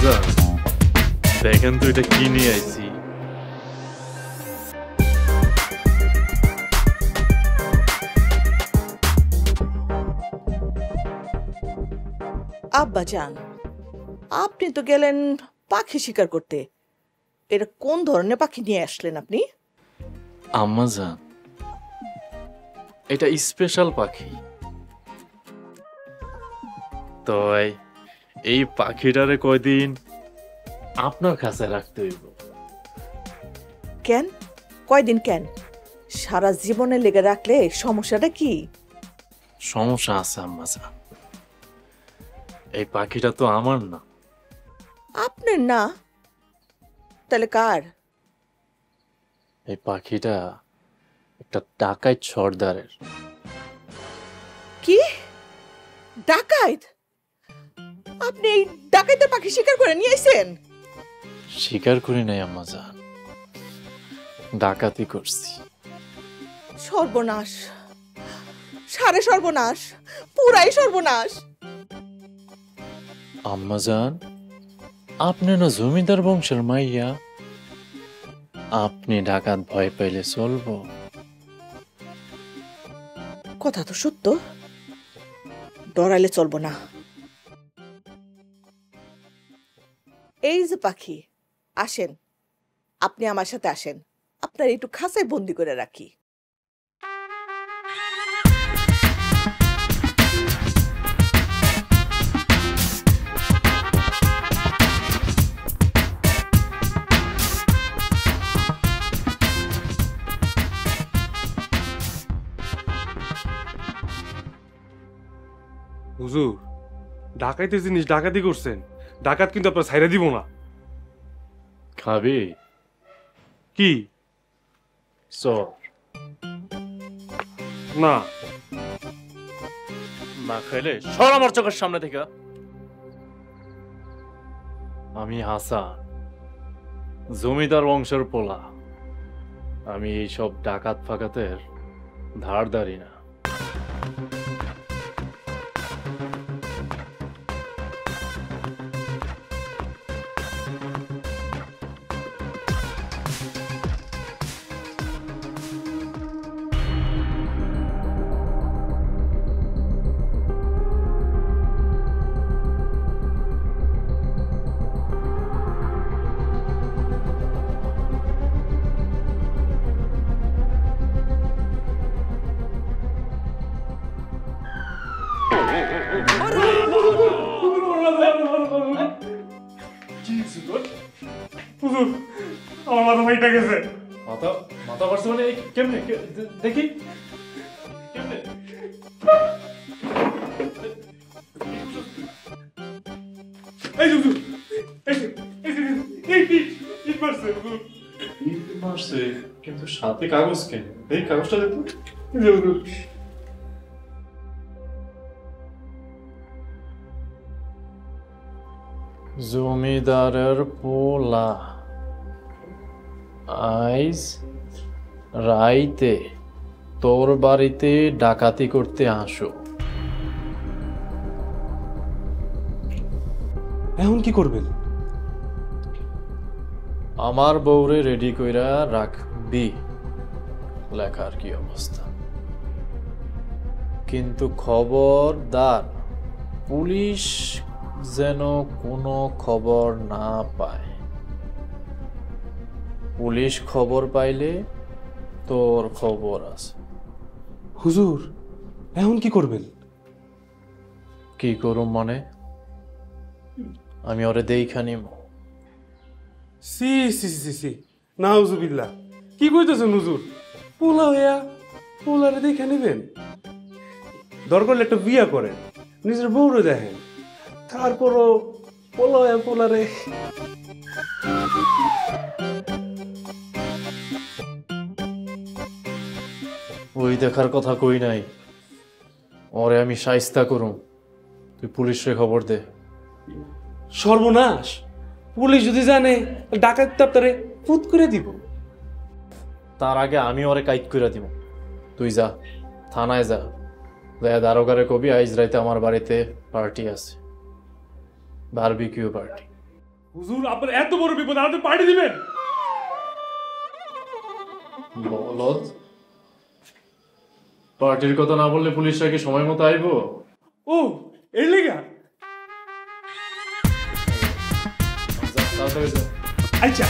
আম্মাজান দেখেন তো এটা কি নিয়ে আইছি। আব্বাজান, আপনি তো গেলেন পাখি শিকার করতে। এটা কোন ধরনের পাখি নিয়ে আসলেন আপনি? আম্মাজান এটা স্পেশাল পাখি, তো এই পাখিটারে কয়দিন আপনার কাছে রাখতে হইব। কেন? কয়দিন কেন? সারা জীবনে লেগে রাখলে সমস্যাটা কি? সমস্যা আছে আম্মাজান, এই পাখিটা তো আমার না। আপনার না? তাহলে কার? এই পাখিটা একটা ডাকাইত সর্দারের। কি? ডাকাইত? আপনি এই ডাকাইতের পাখি শিকার করে নিয়ে আইছেন? শিকার করি নাই আম্মাজান, ডাকাতি করছি। সর্বনাশ, সারে সর্বনাশ, পুরাই সর্বনাশ। আম্মাজান আপনি না জমিদার বংশের মাইয়া, আপনি ডাকাত ভয় পাইলে চলবো? কথা তো সত্য, ডরাইলে চলবো না। এই যে পাখি, আসেন, আপনি আমার সাথে আসেন, আপনার একটু খাঁচায় বন্দি করে রাখি। হুজুর, ডাকাইতে জিনিস ডাকাতি করছেন, ডাকাত কিন্তু আপনার ছাইরা দিব না। খাবি? কি? চল। না। না খাইলে সর আমার চোখের সামনে থেকে। আমি হাসান, জমিদার বংশের পোলা। আমি এইসব ডাকাত ফাকাতের ধার ধারি না। হুজুর, আমার মাথা ফাইটা গেছে। মাথা মাথা করছে মানে কেমনে? দেখি কেমনে? এই হুজুর, ইট মারছে হুজুর। ইট মারছে, কিন্তু সাথে কাগজ কেন? এই কাগজটা দেখো। জমিদারের পোলা আইজ রাইতে তোর বাড়িতে ডাকাতি করতে আসো। এখন কি করবেন? আমার বউরে রেডি কইরা রাখবি, লেখার কি অবস্থা। কিন্তু খবরদার পুলিশ যেন কোনো খবর না পায়। পুলিশ খবর পাইলে তোর খবর আছে। হুজুর, এখন কি করবেন? কি করুম মানে? আমি ওরে দেইখা নিব। সি সি সি সি, নাউজুবিল্লাহ, কি কইতেছেন হুজুর? পোলা হইয়া পোলারে দেখে নেবেন? দরকার হলে একটা বিয়া করেন, নিজের বউরে দেখেন, তারপরও পোলা হইয়া পোলারে। ওই দেখার কথা কই নাই, ওরে আমি শাইস্তা করুম। তুই পুলিশরে খবর দে। সর্বনাশ, পুলিশ যদি জানে ডাকাত তো আপনারে ফুট করে দিব। তার আগে আমি ওরে কাইট করে দিব। তুই যা, থানায় যা, দারোগারে কবি আইজ রাইতে আমার বাড়িতে পার্টি আছে, বারবিকিউ পার্টি। হুজুর আপনার এত বড় বিপদ আমাদের পার্টি দিবেন? বলদ, পার্টির কথা না বললে পুলিশরা কি সময় মতো আইবো? ও এর লেগা? তাড়াতাড়ি যা। আচ্ছা